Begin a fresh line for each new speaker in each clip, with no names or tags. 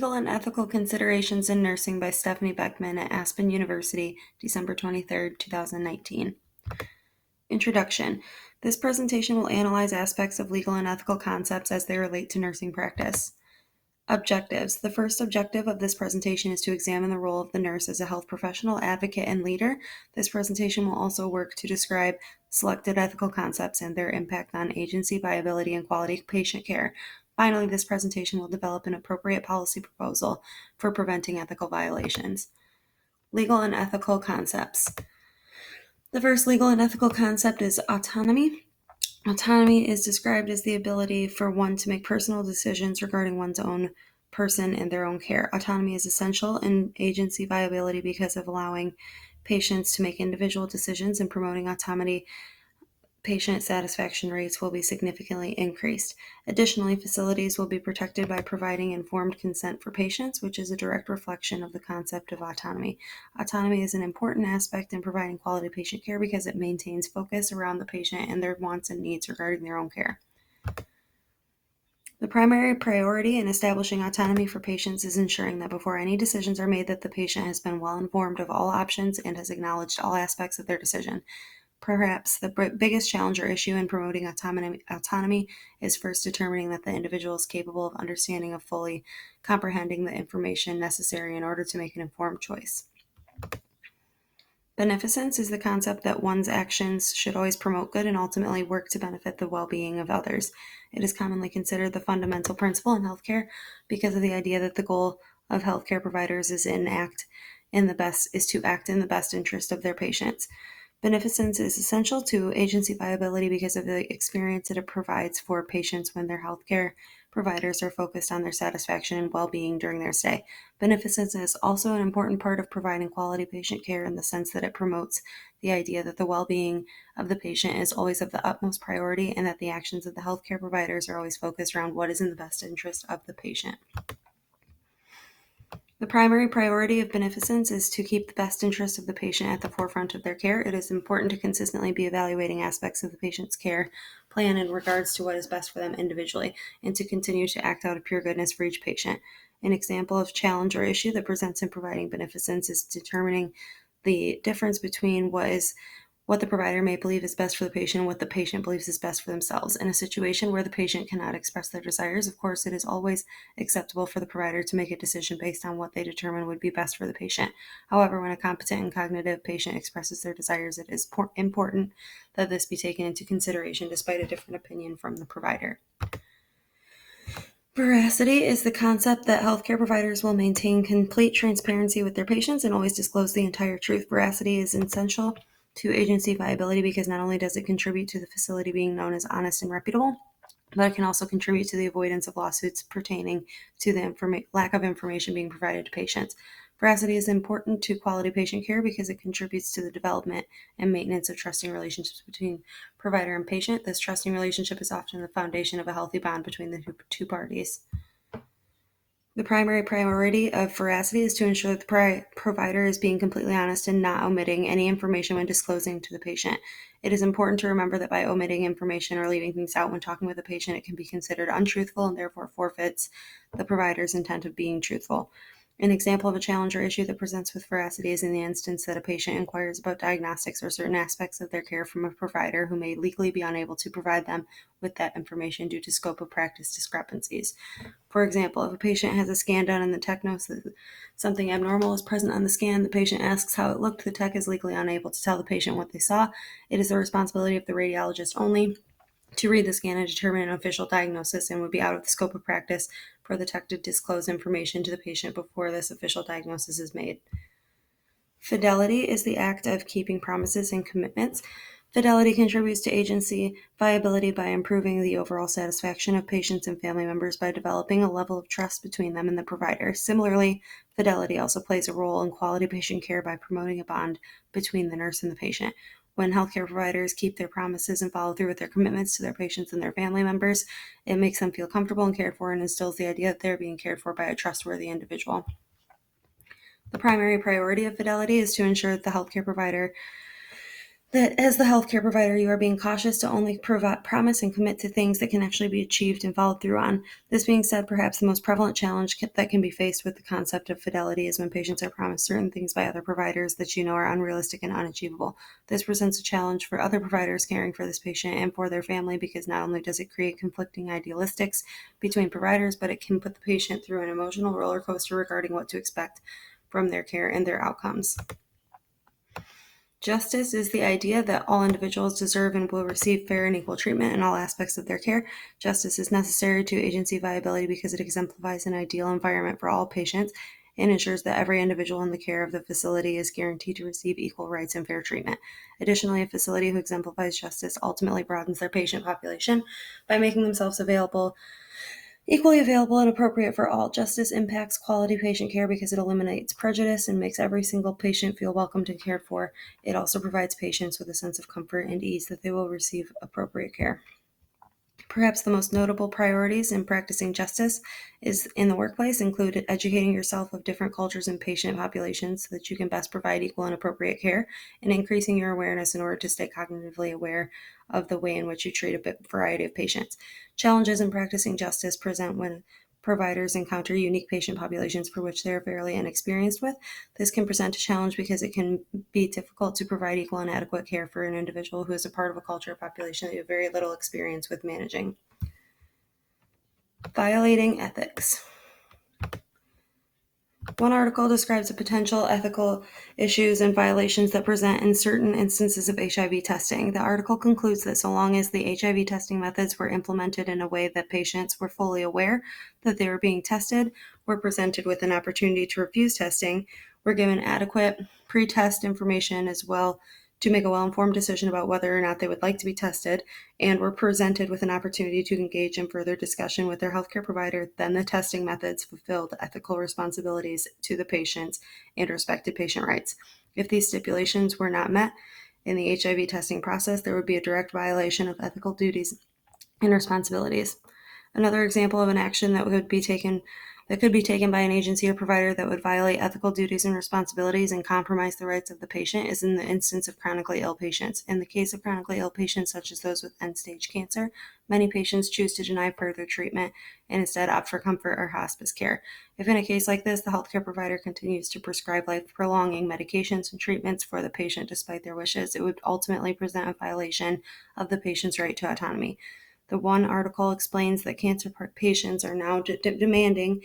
Legal and Ethical Considerations in Nursing by Stephanie Beckman at Aspen University, December 23rd, 2019. Introduction. This presentation will analyze aspects of legal and ethical concepts as they relate to nursing practice. Objectives. The first objective of this presentation is to examine the role of the nurse as a health professional, advocate, and leader. This presentation will also work to describe selected ethical concepts and their impact on agency, viability, and quality of patient care. Finally, this presentation will develop an appropriate policy proposal for preventing ethical violations. Legal and ethical concepts. The first legal and ethical concept is autonomy. Autonomy is described as the ability for one to make personal decisions regarding one's own person and their own care. Autonomy is essential in agency viability because of allowing patients to make individual decisions and promoting autonomy. Patient satisfaction rates will be significantly increased. Additionally, facilities will be protected by providing informed consent for patients, which is a direct reflection of the concept of autonomy. Autonomy is an important aspect in providing quality patient care because it maintains focus around the patient and their wants and needs regarding their own care. The primary priority in establishing autonomy for patients is ensuring that before any decisions are made that the patient has been well informed of all options and has acknowledged all aspects of their decision. Perhaps the biggest challenge or issue in promoting autonomy is first determining that the individual is capable of understanding and fully comprehending the information necessary in order to make an informed choice. Beneficence is the concept that one's actions should always promote good and ultimately work to benefit the well-being of others. It is commonly considered the fundamental principle in healthcare because of the idea that the goal of healthcare providers is to act in the best interest of their patients. Beneficence is essential to agency viability because of the experience that it provides for patients when their healthcare providers are focused on their satisfaction and well-being during their stay. Beneficence is also an important part of providing quality patient care in the sense that it promotes the idea that the well-being of the patient is always of the utmost priority and that the actions of the healthcare providers are always focused around what is in the best interest of the patient. The primary priority of beneficence is to keep the best interest of the patient at the forefront of their care. It is important to consistently be evaluating aspects of the patient's care plan in regards to what is best for them individually, and to continue to act out of pure goodness for each patient. An example of challenge or issue that presents in providing beneficence is determining the difference between what the provider may believe is best for the patient and what the patient believes is best for themselves. In a situation where the patient cannot express their desires, of course, it is always acceptable for the provider to make a decision based on what they determine would be best for the patient. However, when a competent and cognitive patient expresses their desires, it is important that this be taken into consideration despite a different opinion from the provider. Veracity is the concept that healthcare providers will maintain complete transparency with their patients and always disclose the entire truth. Veracity is essential to agency viability because not only does it contribute to the facility being known as honest and reputable, but it can also contribute to the avoidance of lawsuits pertaining to the lack of information being provided to patients. Veracity is important to quality patient care because it contributes to the development and maintenance of trusting relationships between provider and patient. This trusting relationship is often the foundation of a healthy bond between the two parties. The primary priority of veracity is to ensure that the provider is being completely honest and not omitting any information when disclosing to the patient. It is important to remember that by omitting information or leaving things out when talking with a patient, it can be considered untruthful and therefore forfeits the provider's intent of being truthful. An example of a challenge or issue that presents with veracity is in the instance that a patient inquires about diagnostics or certain aspects of their care from a provider who may legally be unable to provide them with that information due to scope of practice discrepancies. For example, if a patient has a scan done and the tech notes that something abnormal is present on the scan, the patient asks how it looked, the tech is legally unable to tell the patient what they saw. It is the responsibility of the radiologist only to read the scan and determine an official diagnosis, and would be out of the scope of practice for the tech to disclose information to the patient before this official diagnosis is made. Fidelity is the act of keeping promises and commitments. Fidelity contributes to agency viability by improving the overall satisfaction of patients and family members by developing a level of trust between them and the provider. Similarly, fidelity also plays a role in quality patient care by promoting a bond between the nurse and the patient. When healthcare providers keep their promises and follow through with their commitments to their patients and their family members, it makes them feel comfortable and cared for and instills the idea that they're being cared for by a trustworthy individual. The primary priority of fidelity is to ensure that the healthcare provider that as the healthcare provider, you are being cautious to only promise and commit to things that can actually be achieved and followed through on. This being said, perhaps the most prevalent challenge that can be faced with the concept of fidelity is when patients are promised certain things by other providers that you know are unrealistic and unachievable. This presents a challenge for other providers caring for this patient and for their family, because not only does it create conflicting idealistics between providers, but it can put the patient through an emotional roller coaster regarding what to expect from their care and their outcomes. Justice is the idea that all individuals deserve and will receive fair and equal treatment in all aspects of their care. Justice is necessary to agency viability because it exemplifies an ideal environment for all patients and ensures that every individual in the care of the facility is guaranteed to receive equal rights and fair treatment. Additionally, a facility who exemplifies justice ultimately broadens their patient population by making themselves equally available and appropriate for all. Justice impacts quality patient care because it eliminates prejudice and makes every single patient feel welcomed and cared for. It also provides patients with a sense of comfort and ease that they will receive appropriate care. Perhaps the most notable priorities in practicing justice is in the workplace include educating yourself of different cultures and patient populations so that you can best provide equal and appropriate care, and increasing your awareness in order to stay cognitively aware of the way in which you treat a variety of patients. Challenges in practicing justice present when providers encounter unique patient populations for which they are fairly inexperienced with. This can present a challenge because it can be difficult to provide equal and adequate care for an individual who is a part of a culture or population that you have very little experience with managing. Violating ethics. One article describes the potential ethical issues and violations that present in certain instances of HIV testing. The article concludes that so long as the HIV testing methods were implemented in a way that patients were fully aware that they were being tested, were presented with an opportunity to refuse testing, were given adequate pre-test information as well to make a well-informed decision about whether or not they would like to be tested, and were presented with an opportunity to engage in further discussion with their healthcare provider, then the testing methods fulfilled ethical responsibilities to the patients and respected patient rights. If these stipulations were not met in the HIV testing process, there would be a direct violation of ethical duties and responsibilities. Another example of an action that could be taken by an agency or provider that would violate ethical duties and responsibilities and compromise the rights of the patient is in the instance of chronically ill patients. In the case of chronically ill patients, such as those with end-stage cancer, many patients choose to deny further treatment and instead opt for comfort or hospice care. If in a case like this, the healthcare provider continues to prescribe life-prolonging medications and treatments for the patient despite their wishes, it would ultimately present a violation of the patient's right to autonomy. The one article explains that cancer patients are now demanding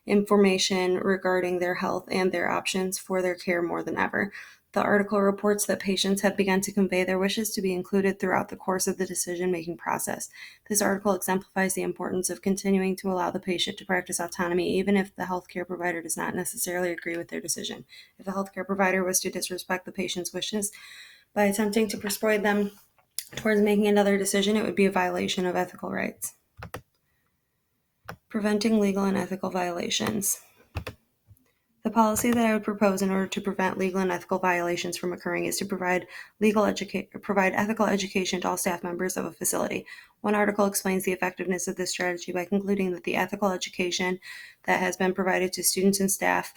information regarding their health and their options for their care more than ever. The article reports that patients have begun to convey their wishes to be included throughout the course of the decision-making process. This article exemplifies the importance of continuing to allow the patient to practice autonomy, even if the healthcare provider does not necessarily agree with their decision. If the healthcare provider was to disrespect the patient's wishes by attempting to persuade them towards making another decision, it would be a violation of ethical rights. Preventing legal and ethical violations. The policy that I would propose in order to prevent legal and ethical violations from occurring is to provide ethical education to all staff members of a facility. One article explains the effectiveness of this strategy by concluding that the ethical education that has been provided to students and staff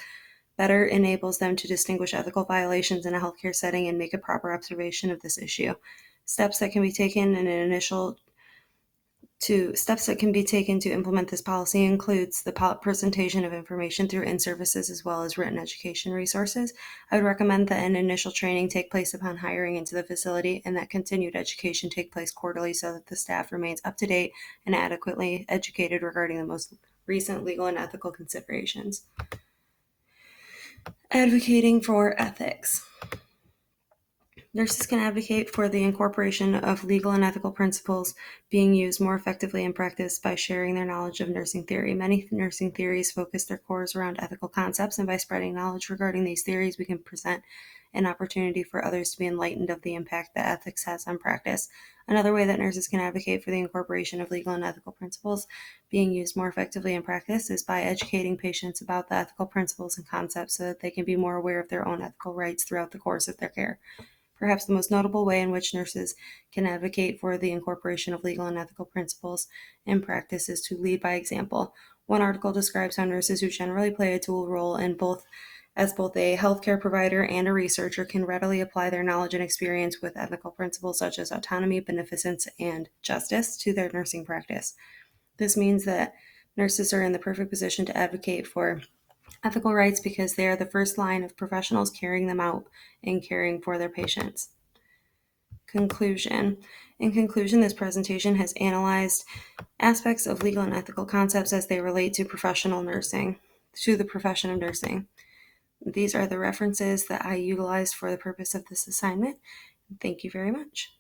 better enables them to distinguish ethical violations in a healthcare setting and make a proper observation of this issue. Steps that can be taken to implement this policy includes the presentation of information through in-services as well as written education resources. I would recommend that an initial training take place upon hiring into the facility and that continued education take place quarterly so that the staff remains up to date and adequately educated regarding the most recent legal and ethical considerations. Advocating for ethics. Nurses can advocate for the incorporation of legal and ethical principles being used more effectively in practice by sharing their knowledge of nursing theory. Many nursing theories focus their cores around ethical concepts, and by spreading knowledge regarding these theories, we can present an opportunity for others to be enlightened of the impact that ethics has on practice. Another way that nurses can advocate for the incorporation of legal and ethical principles being used more effectively in practice is by educating patients about the ethical principles and concepts so that they can be more aware of their own ethical rights throughout the course of their care. Perhaps the most notable way in which nurses can advocate for the incorporation of legal and ethical principles in practice is to lead by example. One article describes how nurses who generally play a dual role in both as both a healthcare provider and a researcher, can readily apply their knowledge and experience with ethical principles such as autonomy, beneficence, and justice to their nursing practice. This means that nurses are in the perfect position to advocate for ethical rights because they are the first line of professionals carrying them out and caring for their patients. Conclusion. In conclusion, this presentation has analyzed aspects of legal and ethical concepts as they relate to professional nursing, to the profession of nursing. These are the references that I utilized for the purpose of this assignment. Thank you very much.